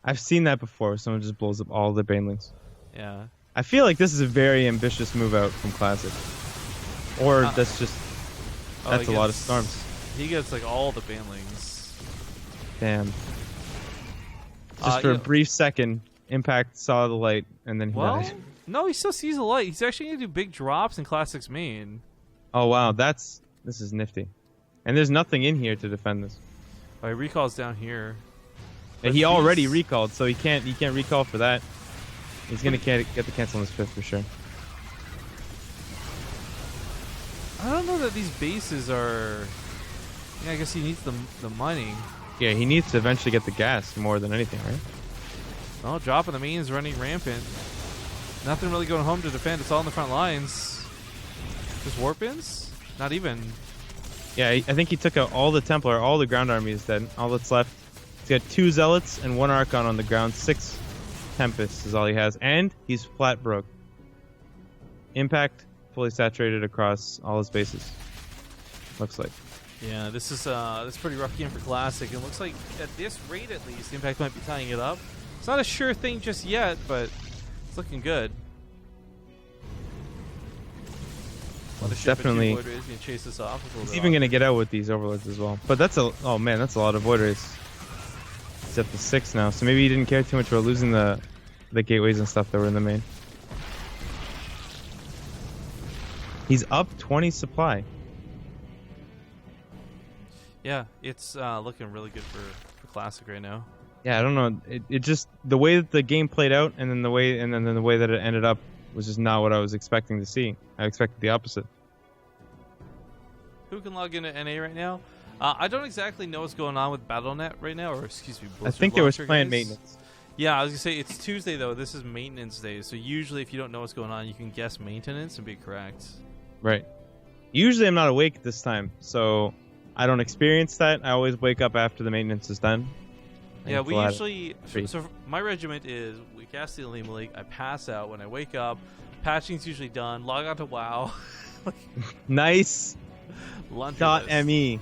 I've seen that before. Someone just blows up all the banelings. Yeah. I feel like this is a very ambitious move out from Classic. Or that's a lot of storms. He gets like all the banlings. Damn. Just for a brief second, Impact saw the light and then he died. No, he still sees the light. He's actually gonna do big drops in Classic's main. Oh wow, this is nifty. And there's nothing in here to defend this. Oh, he recalls down here. And he already recalled, so he can't recall for that. He's gonna get the cancel on his 5th for sure. I don't know that these bases are. Yeah, I guess he needs the money. Yeah, he needs to eventually get the gas more than anything, right? Well, dropping the mains, running rampant. Nothing really going home to defend. It's all in the front lines. Just warp-ins? Not even. Yeah, I think he took out all the Templar, all the ground army is dead. All that's left. He's got 2 Zealots and 1 Archon on the ground. 6 Tempests is all he has. And he's flat broke. Impact fully saturated across all his bases. Looks like. Yeah, this is pretty rough game for Classic. It looks like at this rate, at least, Impact might be tying it up. It's not a sure thing just yet, but it's looking good. Definitely. Void Rays, gonna chase this off. He's even gonna get out with these overlords as well. But that's a that's a lot of Void Rays. He's up to 6 now, so maybe he didn't care too much about losing the gateways and stuff that were in the main. He's up 20 supply. Yeah, it's looking really good for Classic right now. Yeah, I don't know. It just the way that the game played out, and then the way that it ended up was just not what I was expecting to see. I expected the opposite. Who can log into NA right now? I don't exactly know what's going on with BattleNet right now, or excuse me, Blizzard I think there was Launcher, planned guys. maintenance. Yeah, I was gonna say it's Tuesday though. This is maintenance day, so usually if you don't know what's going on, you can guess maintenance and be correct. Right. Usually I'm not awake at this time, so I don't experience that. I always wake up after the maintenance is done. Yeah, we usually. So my regiment is we cast the Olimoleague. I pass out when I wake up. Patching's usually done. Log on to WoW. Nice. .me.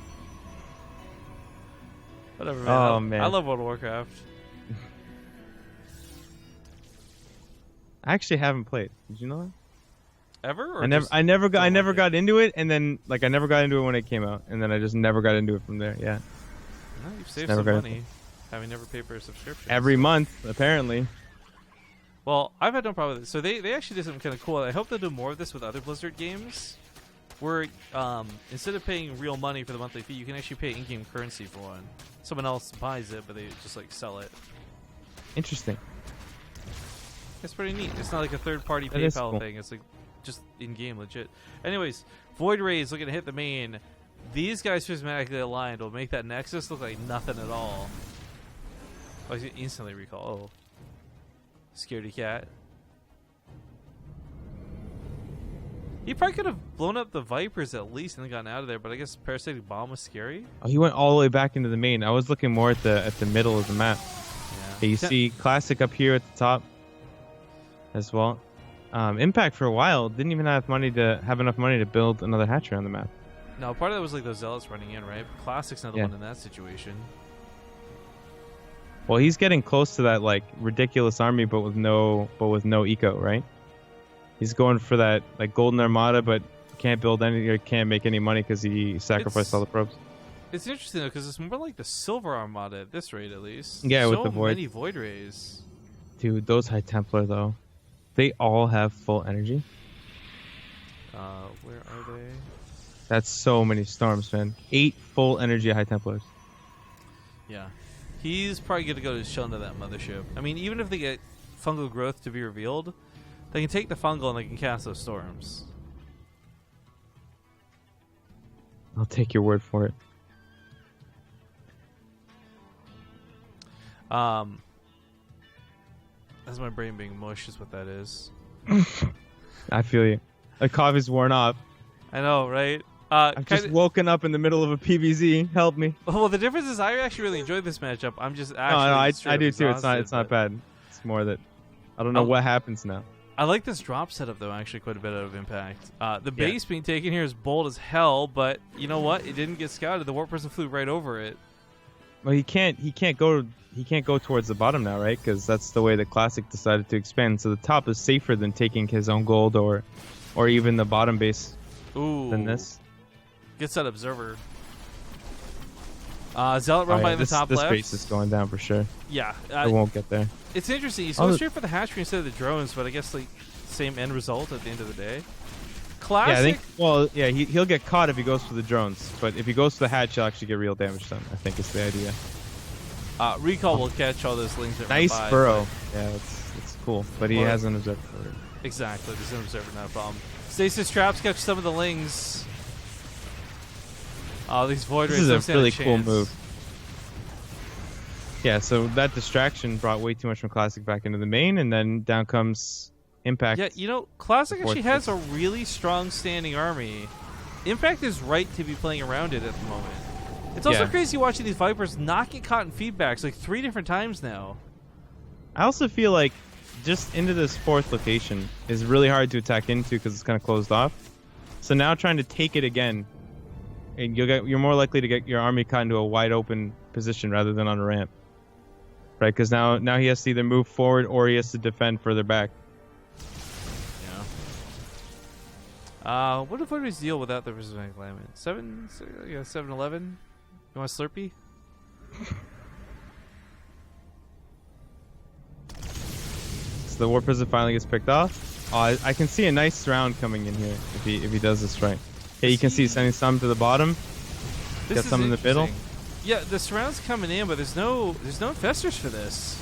Whatever, man. Oh man, I love World of Warcraft. I actually haven't played. Did you know that? Ever? Or I never got into it, and then I never got into it when it came out, and then I just never got into it from there. Yeah. No, you've saved some money, having never paid for a subscription. Every month, apparently. Well, I've had no problem with it. So they actually did something kind of cool. I hope they'll do more of this with other Blizzard games, where instead of paying real money for the monthly fee, you can actually pay in-game currency for one. Someone else buys it, but they just like sell it. Interesting. It's pretty neat. It's not like a third-party PayPal thing. It's like just in-game legit. Anyways, Void Rays looking to hit the main. These guys prismatically aligned will make that Nexus look like nothing at all. Oh, he's gonna instantly recall. Oh. Scaredy cat. He probably could have blown up the Vipers at least and then gotten out of there, but I guess Parasitic Bomb was scary. Oh, he went all the way back into the main. I was looking more at the middle of the map. Yeah. Okay, you see Classic up here at the top as well. Impact for a while didn't even have enough money to build another hatchery on the map. No, part of that was like those Zealots running in, right? But Classic's not the one in that situation. Well, he's getting close to that like ridiculous army, but with no eco, right? He's going for that like golden armada, but can't build any or can't make any money because he sacrificed all the probes. It's interesting though, because it's more like the silver armada at this rate, at least. Yeah, so with the void. many void rays. Dude, those High Templar though, they all have full energy. Where are they? That's so many storms, man. 8 full energy high Templars. Yeah. He's probably going to go to chill into that mothership. I mean, even if they get fungal growth to be revealed, they can take the fungal and they can cast those storms. I'll take your word for it. That's my brain being mush is what that is. I feel you. The coffee's worn off. I know, right? I've just woken up in the middle of a PvZ. Help me. Well, the difference is I actually really enjoyed this matchup. I'm just actually I do too. It's not bad. It's more that I don't know what happens now. I like this drop setup though. Actually, quite a bit of impact. The base being taken here is bold as hell, but you know what? It didn't get scouted. The warp person flew right over it. Well, he can't go towards the bottom now, right? Because that's the way the Classic decided to expand. So the top is safer than taking his own gold or even the bottom base. Ooh. Than this. Gets that observer. Zealot run by in the top this left. base is going down for sure. Yeah. It won't get there. It's interesting. He's going straight for the hatchery instead of the drones, but I guess like same end result at the end of the day. Classic. Yeah, I think. He'll get caught if he goes for the drones, but if he goes for the hatch, he'll actually get real damage done. I think is the idea. Recall will catch all those lings that nice run by, burrow. Yeah, it's cool, but he has an observer. Exactly, there's an observer, not a problem. Stasis traps catch some of the lings. Oh, these void rays. This is a really cool move. Yeah, so that distraction brought way too much from Classic back into the main, and then down comes Impact. Yeah, you know, Classic actually has a really strong standing army. Impact is right to be playing around it at the moment. It's also crazy watching these Vipers not get caught in feedbacks like 3 different times now. I also feel like just into this 4th location is really hard to attack into because it's kind of closed off. So now trying to take it again, and you're more likely to get your army caught into a wide open position rather than on a ramp, right? Because now he has to either move forward or he has to defend further back. Yeah. What if we deal without the resistant alignment? 7-11. You want a Slurpee? So the Warp Prison finally gets picked off. Oh, I can see a nice round coming in here if he does this right. Okay, you can see sending some to the bottom. Got some in the middle. Yeah, the surround's coming in, but there's no infestors for this.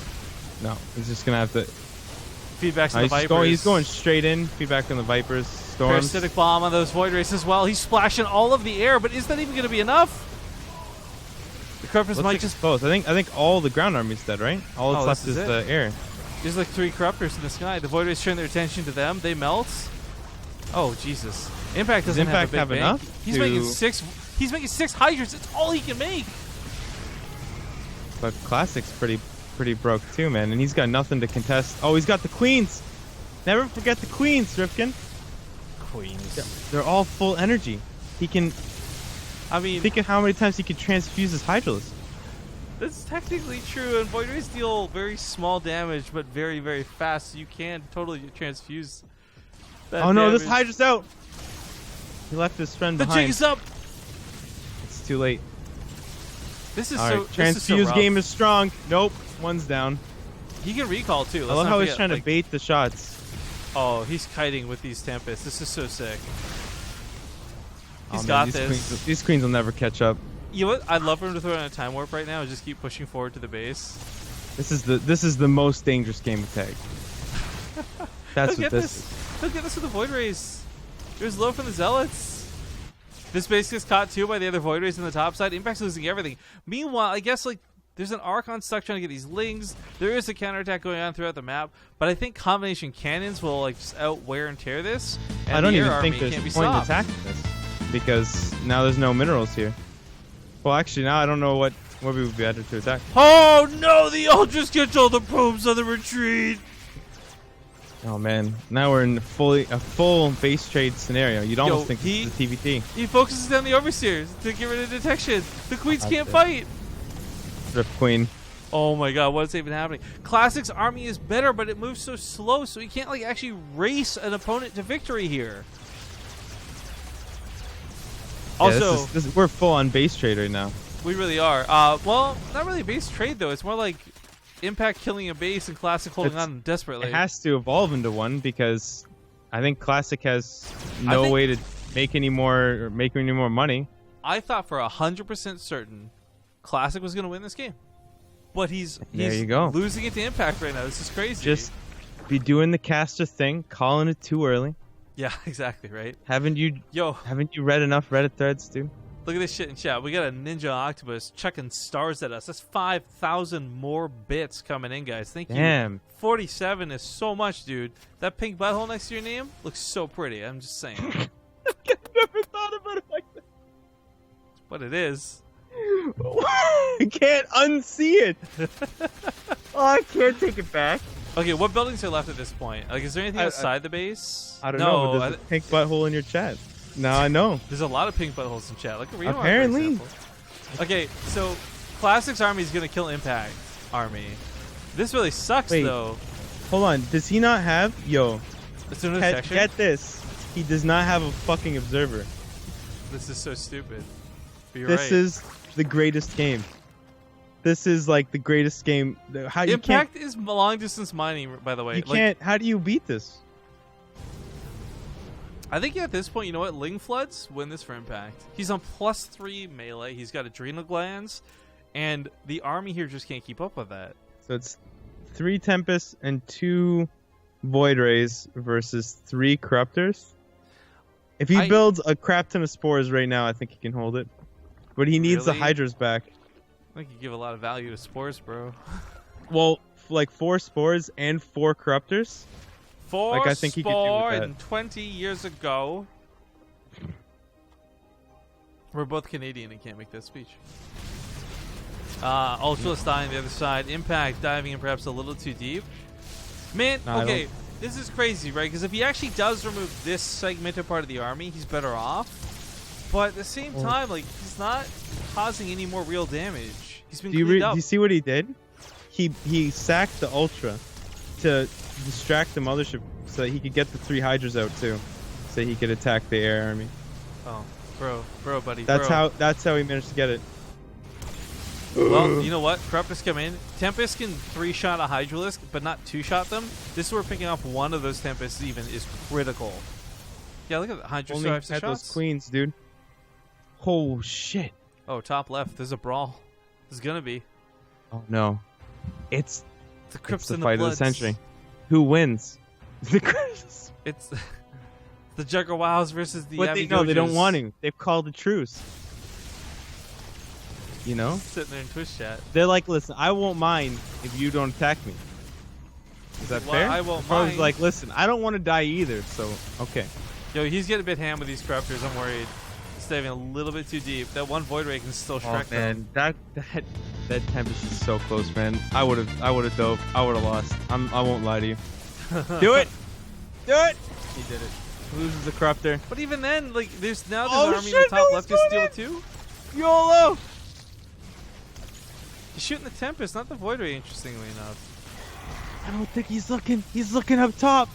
No, he's just gonna have to feedback on the Vipers. He's going straight in. Feedback on the Vipers. Storms. Parasitic bomb on those void races as well. He's splashing all of the air, but is that even going to be enough? The Corruptors might just both. I think all the ground army's dead, right? All that's left is the air. There's like 3 Corruptors in the sky. The void races turn their attention to them. They melt. Oh Jesus! Impact doesn't have a big enough. He's making 6. He's making 6 Hydras. It's all he can make. But Classic's pretty broke too, man, and he's got nothing to contest. Oh, he's got the Queens. Never forget the Queens, Rifkin. Queens. They're all full energy. He can. I mean, think of how many times he could transfuse his Hydralisk. That's technically true, and Void Rays deal very small damage, but very, very fast. So you can totally transfuse that no, damage. this Hydra's out. He left his friend behind. The jig is up. It's too late. This is transfuse game is strong. Nope, one's down. He can recall too. I love how he's trying to bait the shots. Oh, he's kiting with these Tempests. This is so sick. He's got this. These Queens will never catch up. You know what? I'd love for him to throw in a time warp right now and just keep pushing forward to the base. This is the most dangerous game of tag. That's what this is. Look at this with the Void Rays. There's low from the Zealots. This base gets caught too by the other Void Rays on the top side. Impact's losing everything. Meanwhile, I guess like there's an Archon stuck trying to get these lings. There is a counterattack going on throughout the map, but I think combination cannons will like just out wear and tear this. And I don't even think there's a point in attacking this because now there's no minerals here. Well, actually, now I don't know what we would be better to attack. Oh no! The Ultras catch all the probes on the retreat. Oh man, now we're in a full base trade scenario. You'd almost think this is a TVT. He focuses down the Overseers to get rid of detection. The Queens can't fight. Rip Queen. Oh my god, what's even happening? Classic's army is better, but it moves so slow, so he can't like actually race an opponent to victory here. Also, we're full on base trade right now. We really are. Well, not really base trade though. It's more like Impact killing a base and Classic holding on desperately. It has to evolve into one because I think Classic has no way to make any more money. I thought for 100% certain Classic was going to win this game. But he's there you go. losing it to Impact right now. This is crazy. Just be doing the caster thing, calling it too early. Yeah, exactly, right? Haven't you read enough Reddit threads, dude? Look at this shit in chat. We got a Ninja Octopus chucking stars at us. That's 5,000 more bits coming in, guys. Thank you. Damn. 47 is so much, dude. That pink butthole next to your name looks so pretty. I'm just saying. I've never thought about it like that. What it is. I can't unsee it. Oh, I can't take it back. Okay, what buildings are left at this point? Like, is there anything outside the base? I don't know, but there's a pink butthole in your chat. Now I know. There's a lot of pink buttholes in chat. Look at Reno. Apparently. Okay, so Classic's army is going to kill Impact army. This really sucks, though. Hold on. Does he not have... Yo. Get this. He does not have a fucking observer. This is so stupid. But you're this is the greatest game. This is like the greatest game. Impact is long distance mining, by the way. You can't. How do you beat this? I think at this point, you know what? Ling Floods win this for Impact. He's on +3 melee. He's got adrenal glands, and the army here just can't keep up with that. So it's 3 Tempests and 2 Void Rays versus 3 Corruptors. If he builds a crap ton of spores right now, I think he can hold it. But he needs the Hydras back. I think you give a lot of value to spores, bro. Well, like 4 spores and 4 Corruptors. 4 I think he could do with that. and 20 years ago. We're both Canadian and can't make that speech. Ultra dying the other side. Impact diving in perhaps a little too deep. Man, okay, this is crazy, right? Because if he actually does remove this segmented part of the army, he's better off. But at the same time, like, he's not causing any more real damage. He's been cleaned up. Do you see what he did? He sacked the Ultra to distract the mothership so that he could get the 3 Hydras out too, so he could attack the air army. Oh, bro, buddy. That's how he managed to get it. Well, you know what? Corruptors come in. Tempest can 3-shot a Hydralisk, but not 2-shot them. This is where picking off one of those Tempests even is critical. Yeah, look at the Hydra Only survives the had shots. those queens, dude. Oh shit! Oh, top left. There's a brawl. There's gonna be. Oh no! It's the Crips the and fight the of the century. Who wins? The Crips. It's the Jugger Wows versus the But Abby no, they don't want him. They've called a truce. You know? Sitting there in Twitch chat. They're like, listen, I won't mind if you don't attack me. Is that fair? I won't mind. I mind. was like, listen, I don't want to die either, so okay. Yo, he's getting a bit ham with these Corruptors. I'm worried. He's diving a little bit too deep. That one Void Ray can still Shrek man, that Tempest is so close, man. I would have dove. I would have lost. I won't lie to you. Do it! Do it! He did it. Loses the Corruptor. But even then, like, there's now this army in the top left can steal it too. YOLO! He's shooting the Tempest, not the Void Ray, interestingly enough. I don't think he's looking. He's looking up top.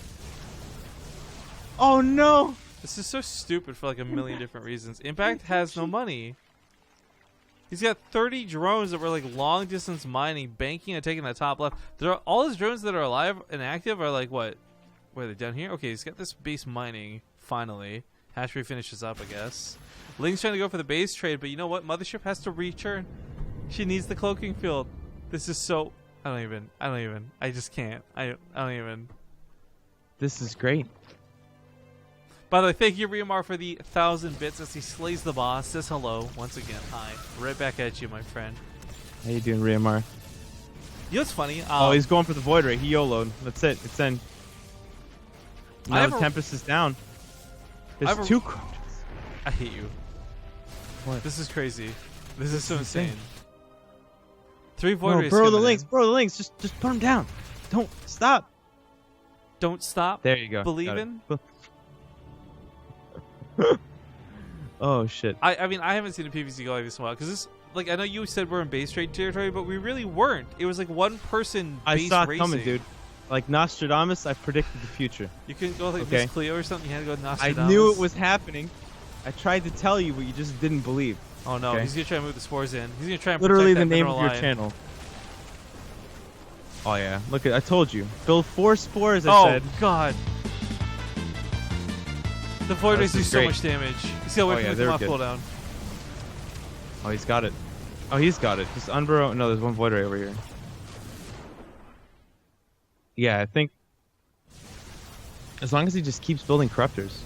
Oh no! This is so stupid for like a million different reasons. Impact has no money. He's got 30 drones that were like long distance mining, banking and taking the top left. All his drones that are alive and active are like what? Where are they down here? Okay, he's got this base mining finally. Hatchery finishes up, I guess. Ling's trying to go for the base trade, but you know what? Mothership has to return. She needs the cloaking field. This is so. I don't even. I just can't. I don't even. This is great. By the way, thank you, Riamar, for the 1,000 bits as he slays the boss. Says hello once again. Hi. Right back at you, my friend. How you doing, Riamar? You know what's funny? Oh, he's going for the Void Ray. He YOLO'd. That's it. It's in. Now the Tempest is down. There's 2 Corruptors. I hate you. What? This is crazy. This is so insane. 3 Void Rays. Bro, the links. Just put them down. Don't stop. Don't stop. There you go. Believing. Oh shit. I mean, I haven't seen a PvZ go like this in a while because this, like, I know you said we're in base trade territory, but we really weren't. It was like one person. I base saw it racing. coming, dude. Like Nostradamus, I predicted the future. You couldn't go like Miss Cleo or something. You had to go Nostradamus. I knew it was happening. I tried to tell you, but you just didn't believe. Oh no, he's gonna try and move the spores in. He's gonna try and literally protect the that name of your channel. Oh yeah, look at I told you. Build 4 spores. I said. Oh god. The Void Rays do is so great. much damage. He's got to wait for the they're come off good. cooldown. Oh, he's got it. Oh, he's got it. Just Unburrow. No, there's one Void Ray over here. Yeah, I think as long as he just keeps building Corruptors.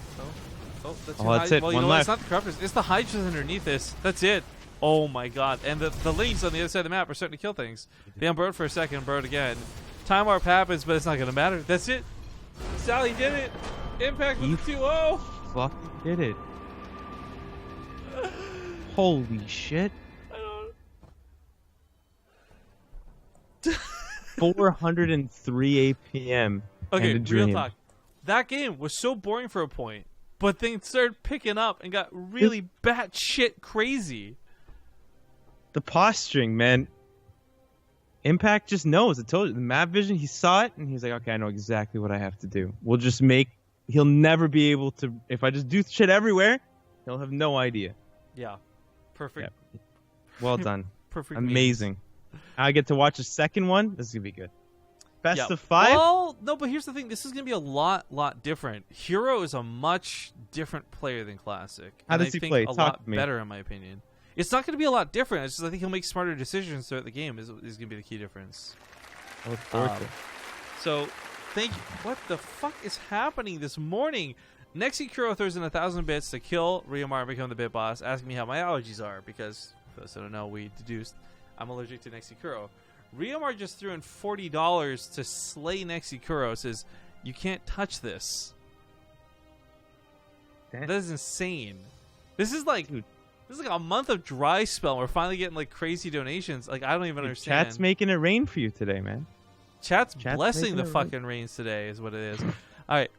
Oh, that's, that's it. Well, you One know what? left. It's not the Corruptors. It's the Hydras underneath this. That's it. Oh my god. And the Lings on the other side of the map are starting to kill things. They unburrowed for a second, burrowed again. Time warp happens, but it's not going to matter. That's it. Sally did it. Impact with the 2-0. Fucking did it. Holy shit. 403 APM. Okay, and a dream. real talk. That game was so boring for a point, but things started picking up and got really batshit crazy. The posturing, man. Impact just knows. I told you, the map vision, he saw it, and he's like, okay, I know exactly what I have to do. We'll just make... He'll never be able to... If I just do shit everywhere, he'll have no idea. Yeah. Perfect. Yeah. Well done. Perfect. Amazing. I get to watch a second one. This is going to be good. Best Yeah. of 5? Well, no, but here's the thing. This is going to be a lot different. Hero is a much different player than Classic. How and does he think play? A Talk lot to me. better, in my opinion. It's not going to be a lot different. It's just I think he'll make smarter decisions throughout the game is going to be the key difference. I look forward to it. So, thank you. What the fuck is happening this morning? Nexi Kuro throws in 1,000 bits to kill Ryomar and become the bit boss, asking me how my allergies are, because, for those who don't know, we deduced I'm allergic to Nexi Kuro. Ryomar just threw in $40 to slay Nexi Kuro, says, you can't touch this. That is insane. This is like... Dude. This is like a month of dry spell. We're finally getting like crazy donations. Like I don't even understand. Chat's making it rain for you today, man. Chat's Chat's blessing the making it fucking rains today is what it is. All right,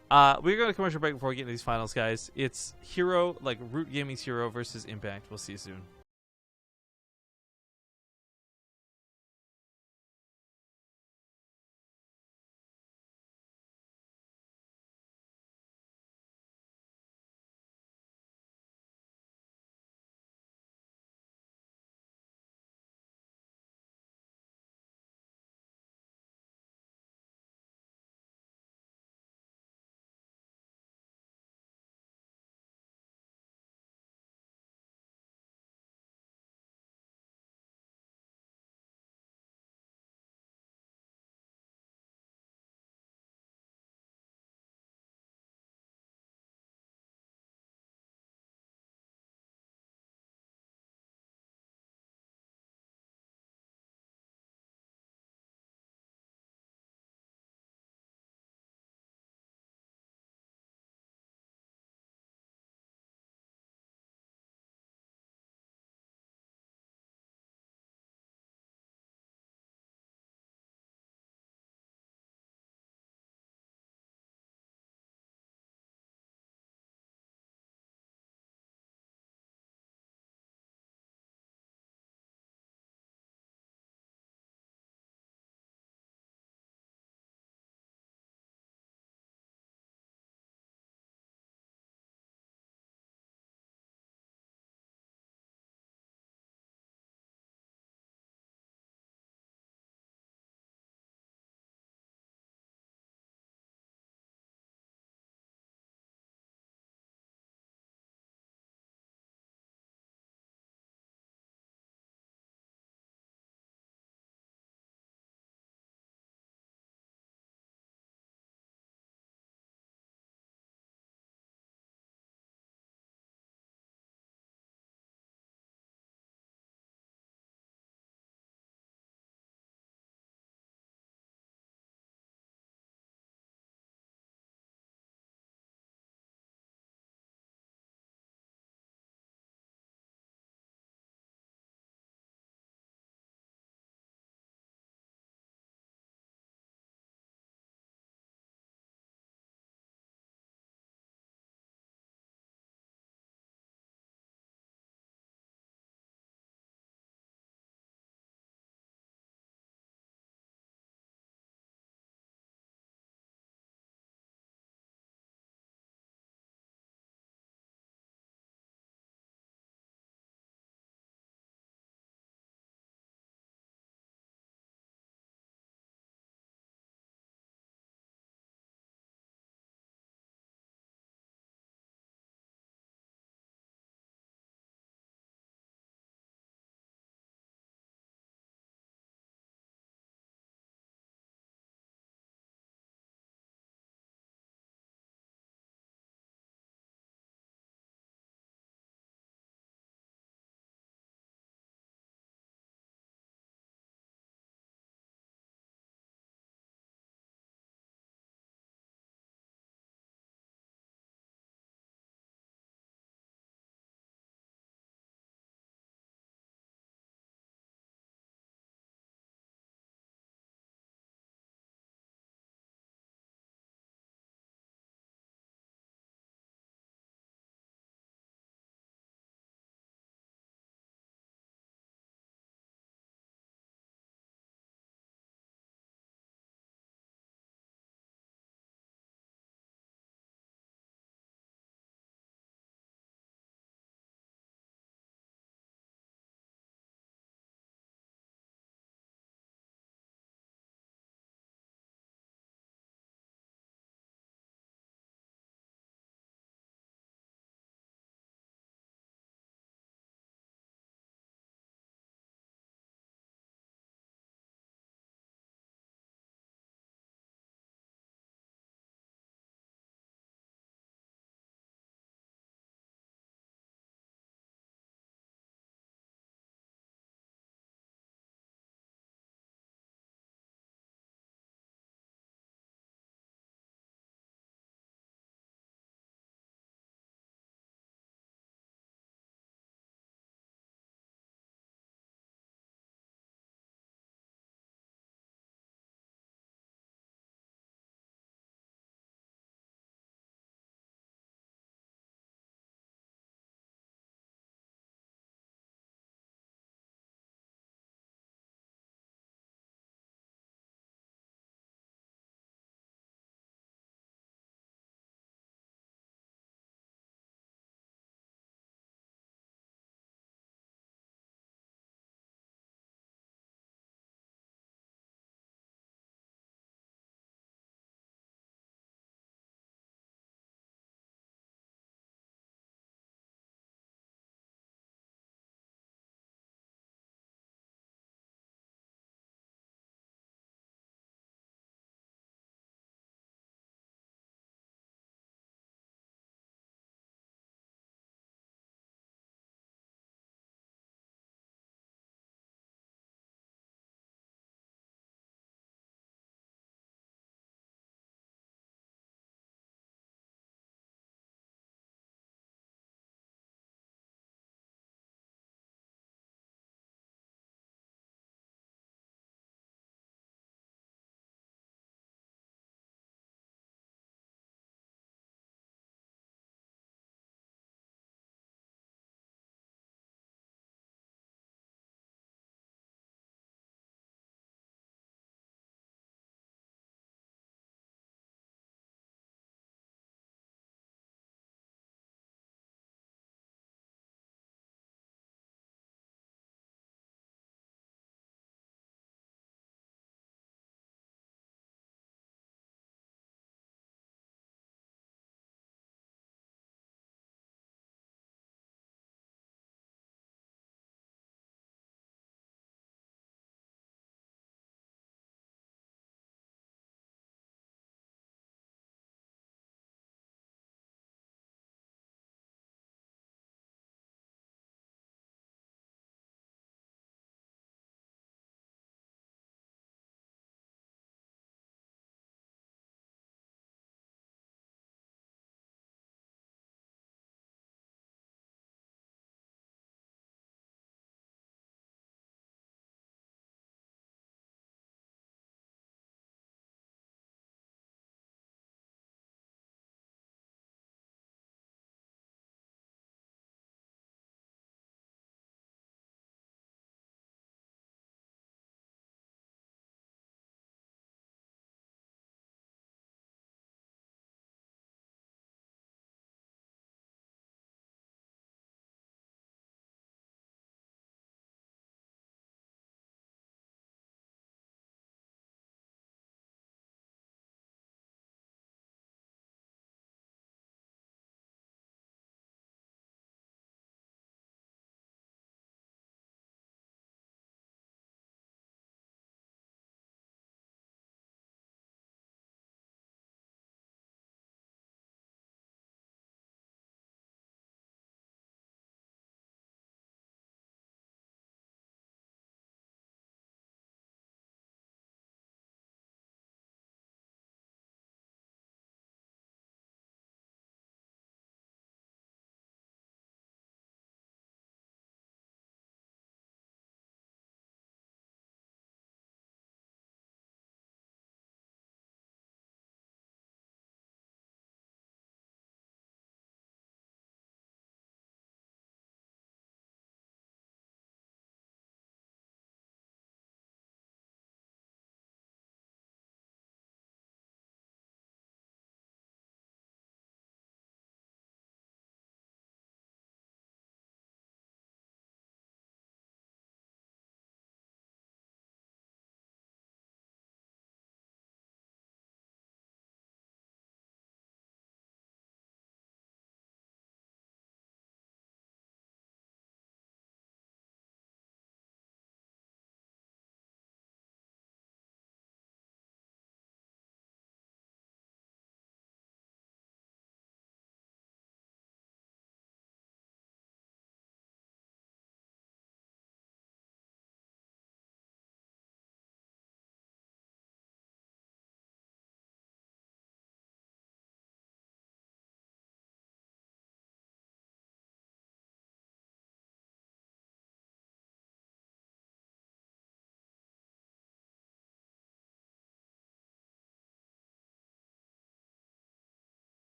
we're going to commercial break before we get into these finals, guys. It's Hero, like Root Gaming's Hero versus Impact. We'll see you soon.